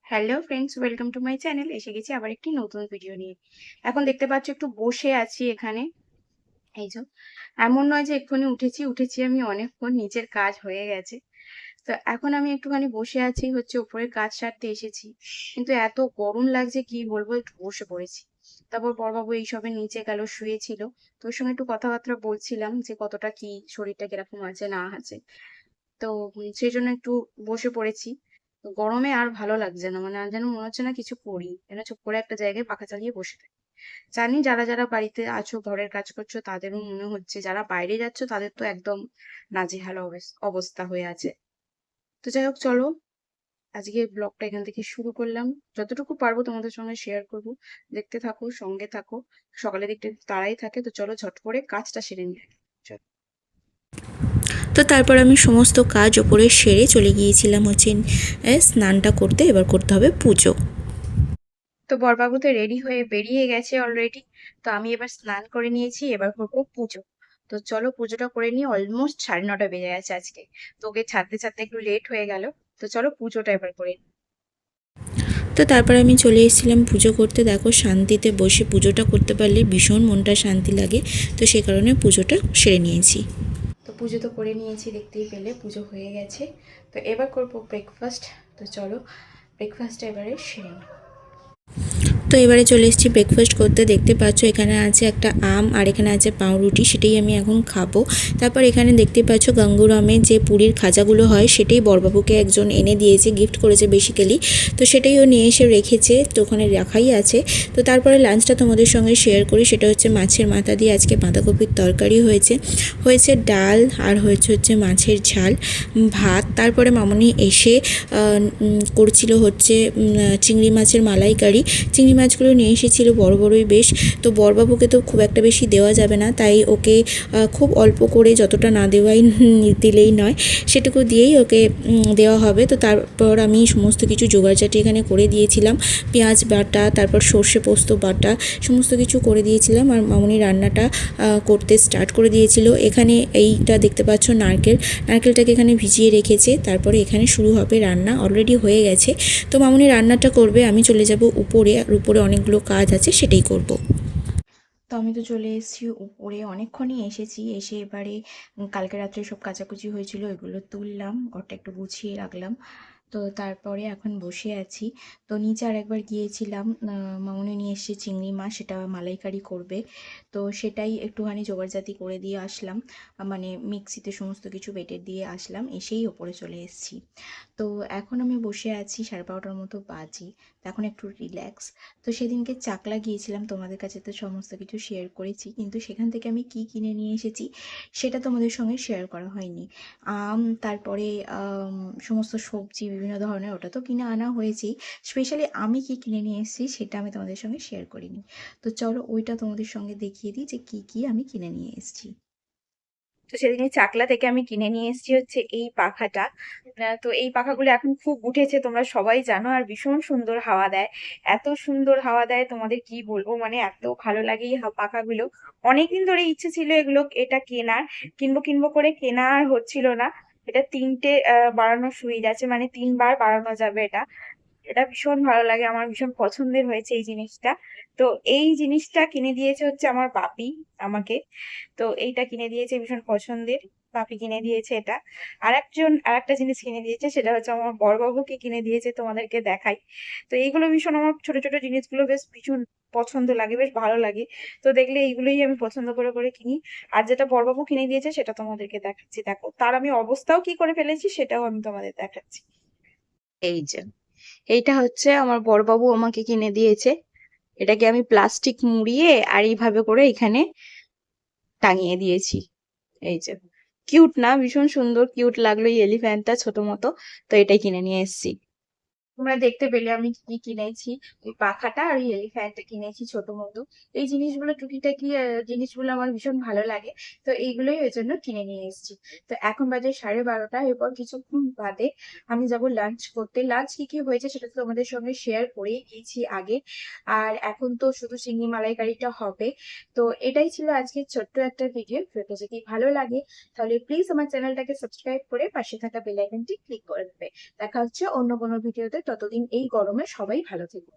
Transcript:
Hello friends, welcome to my channel. এসে গেছি আবার একটি নতুন ভিডিও নিয়ে। এখন দেখতে পাচ্ছ একটু বসে আছি এখানে। এই যে, এমন নয় যে এক্ষুনি উঠেছি আমি অনেকক্ষণ, নিচের কাজ হয়ে গেছে। তো এখন আমি একটুখানি বসে আছি, হচ্ছে উপরের কাজ সারতে এসেছি। কিন্তু এত গরম লাগছে কি বলবো, একটু বসে পড়েছি। তারপর বড়বাবু এইসবে নিচে গেল, শুয়েছিল। তো ওর সঙ্গে একটু কথাবার্তা বলছিলাম যে কতটা কি শরীরটা কিরকম আছে না আছে। তো সেই জন্য একটু বসে পড়েছি। তো গরমে আর ভালো লাগছে না, মানে আর যেন মনে হচ্ছে না কিছু করি, যেন চুপ করে একটা জায়গায় পাখা চালিয়ে বসে থাকি। জানি যারা যারা বাড়িতে আছো, ঘরের কাজ করছো, তাদেরও মনে হচ্ছে, যারা বাইরে যাচ্ছ তাদের তো একদম নাজেহাল অবস্থা হয়ে আছে। তো যাই হোক, চলো আজকে ব্লগটা এখান থেকে শুরু করলাম। যতটুকু পারবো তোমাদের সঙ্গে শেয়ার করব। দেখতে থাকো, সঙ্গে থাকো। সকালে দেখতে তাড়াই থাকে, তো চলো ঝট করে কাজটা সেরে নিই। চলো। তো তারপর আমি সমস্ত কাজ ওপরে সেরে চলে গিয়েছিলাম হচ্ছে স্নানটা করতে। এবার করতে হবে পুজো। তো বরবাবু তো রেডি হয়ে বেরিয়ে গেছে অলরেডি। তো আমি এবার স্নান করে নিয়েছি, এবার করবো পুজো। তো চলো পুজোটা করে নিই। অলমোস্ট 9:30 বেজে গেছে আজকে। তো ওকে ছাড়তে ছাড়তে একটু লেট হয়ে গেল। তো চলো পুজোটা এবার করে নিই। তো তারপর আমি চলে এসেছিলাম পুজো করতে। দেখো, শান্তিতে বসে পুজোটা করতে পারলে ভীষণ মনটা শান্তি লাগে। তো সেই কারণে পুজোটা সেরে নিয়েছি। তো পুজো তো করে নিয়েছি, দেখতেই পেলে পুজো হয়ে গেছে। তো এবার করবো ব্রেকফাস্ট। তো চলো ব্রেকফাস্টটা এবারে সেরে নিই। তো এবারে চলে এসেছি ব্রেকফাস্ট করতে। দেখতে পাচ্ছ এখানে আছে একটা আম আর এখানে আছে পাউরুটি, সেটাই আমি এখন খাবো। তারপর এখানে দেখতে পাচ্ছ গাঙ্গুরামে যে পুরীর খাজাগুলো হয়, সেটাই বড়বাবুকে একজন এনে দিয়েছে, গিফট করেছে বেসিক্যালি। তো সেটাই ও নিয়ে এসে রেখেছে, তো ওখানে রাখাই আছে। তো তারপরে লাঞ্চটা তোমাদের সঙ্গে শেয়ার করি। সেটা হচ্ছে মাছের মাথা দিয়ে আজকে বাঁধাকপির তরকারি হয়েছে, হয়েছে ডাল, আর হচ্ছে মাছের ঝাল, ভাত। তারপরে মামনি এসে করছিল হচ্ছে চিংড়ি মাছের মালাইকারি। চিংড়ি মাছগুলো নিয়ে এসেছিলো বড় বড়ই বেশ। তো বড়বাবুকে তো খুব একটা বেশি দেওয়া যাবে না, তাই ওকে খুব অল্প করে, যতটা না দেওয়াই দিলেই নয়, সেটুকু দিয়েই ওকে দেওয়া হবে। তো তারপর আমি সমস্ত কিছু জোগাড়জাটি এখানে করে দিয়েছিলাম। পেঁয়াজ বাটা, তারপর সর্ষে পোস্ত বাটা, সমস্ত কিছু করে দিয়েছিলাম। আর মামনি রান্নাটা করতে স্টার্ট করে দিয়েছিল। এখানে এইটা দেখতে পাচ্ছ নারকেলটাকে এখানে ভিজিয়ে রেখেছে। তারপরে এখানে শুরু হবে রান্না, অলরেডি হয়ে গেছে। তো মামনি রান্নাটা করবে, আমি চলে যাব উপরে। আর উপরে অনেকগুলো কাজ আছে, সেটাই করব। তো আমি তো চলে এসেছি উপরে, অনেকক্ষণই এসেছি। এসে এবারে কালকে রাত্রে সব কাচাকুচি হয়েছিল, এগুলো তুললাম, ঘরটা একটু গুছিয়ে রাখলাম। তো তারপরে এখন বসে আছি। তো নিচে আরেকবার গিয়েছিলাম, মামুনি নিয়ে এসেছে চিংড়ি মাছ, সেটা মালাইকারি করবে। তো সেটাই একটুখানি জোগাড়জাতি করে দিয়ে আসলাম। মানে মিক্সিতে সমস্ত কিছু বেটে দিয়ে আসলাম, এসেই ওপরে চলে এসেছি। তো এখন আমি বসে আছি, 12:30 মতো বাজে। তো এখন একটু রিল্যাক্স। তো সেদিনকে চাকলা গিয়েছিলাম, তোমাদের কাছে তো সমস্ত কিছু শেয়ার করেছি, কিন্তু সেখান থেকে আমি কি কিনে নিয়ে এসেছি সেটা তোমাদের সঙ্গে শেয়ার করা হয়নি। আম, তারপরে সমস্ত সবজি বিভিন্ন ধরনের, ওটা তো কিনে আনা হয়েছেই। স্পেশালি আমি কি কিনে নিয়ে এসেছি সেটা আমি তোমাদের সঙ্গে শেয়ার করিনি। তো চলো ওইটা তোমাদের সঙ্গে দেখিয়ে দিই যে কি কি আমি কিনে নিয়ে এসেছি। তো সেদিন চাকলা থেকে আমি কিনে নিয়ে এসেছি হচ্ছে এই পাখাটা। তো এই পাখাগুলো এখন খুব উঠেছে, তোমরা সবাই জানো, আর ভীষণ সুন্দর হাওয়া দেয়। এত সুন্দর হাওয়া দেয় তোমাদের কি বলবো, মানে এত ভালো লাগে এই পাখাগুলো। অনেকদিন ধরে ইচ্ছে ছিল এগুলো, এটা কেনার, কিনবো কিনবো করে কেনা আর হচ্ছিল না। এটা 3টে বাড়ানো সুইচ আছে, মানে 3বার বাড়ানো যাবে এটা। এটা ভীষণ ভালো লাগে আমার, ভীষণ পছন্দের হয়েছে এই জিনিসটা। তো এই জিনিসটা কিনে দিয়েছে হচ্ছে আমার বাপি আমাকে। তো এইটা কিনে দিয়েছে, ভীষণ পছন্দের। বাপি কিনে দিয়েছে এটা। আরেকটা জিনিস কিনে দিয়েছে, সেটা হচ্ছে আমার বড়বাবুকে কিনে দিয়েছে, তোমাদেরকে দেখাই। তো এইগুলো ভীষণ, আমার ছোট ছোট জিনিসগুলো বেশ ভীষণ পছন্দ লাগে, বেশ ভালো লাগে। তো দেখলে এইগুলোই আমি পছন্দ করে করে কিনি। আর যেটা বড়বাবু কিনে দিয়েছে সেটা তোমাদেরকে দেখাচ্ছি, দেখো তার আমি অবস্থাও কি করে ফেলেছি সেটাও আমি তোমাদের দেখাচ্ছি। এই যে, এইটা হচ্ছে আমার বড়বাবু আমাকে কিনে দিয়েছে। এটাকে আমি প্লাস্টিক মুড়িয়ে আর এইভাবে করে এখানে টাঙিয়ে দিয়েছি। এই যে, কিউট না, ভীষণ সুন্দর কিউট লাগলো এই এলিফ্যান্টটা ছোট মতো। তো এটাই কিনে নিয়ে এসেছি। তোমরা দেখতে পেলে আমি কি কিনেছি, ওই পাখাটা আর ওই এলিফ্যান্টটা কিনেছি ছোট মতো। এই জিনিসগুলো টুকিটাকি জিনিসগুলো আমার ভীষণ ভালো লাগে। তো এইগুলোই ওই জন্য কিনে নিয়ে এসেছি। তো এখন বাজে 12:30, এরপর কিছুক্ষণ বাদে আমি যাব লাঞ্চ করতে। লাঞ্চ কি কি হয়েছে সেটা তো তোমাদের সঙ্গে শেয়ার করেই দিয়েছি আগে। আর এখন তো শুধু চিংড়ি মালাইকারিটা হবে। তো এটাই ছিল আজকে ছোট্ট একটা ভিডিও। ভিডিওটা যদি ভালো লাগে তাহলে প্লিজ আমার চ্যানেলটাকে সাবস্ক্রাইব করে পাশে থাকা বেল আইকনটি ক্লিক করে দেবে। দেখা হচ্ছে অন্য কোনো ভিডিওতে। ততদিন এই গরমে সবাই ভালো থেকো।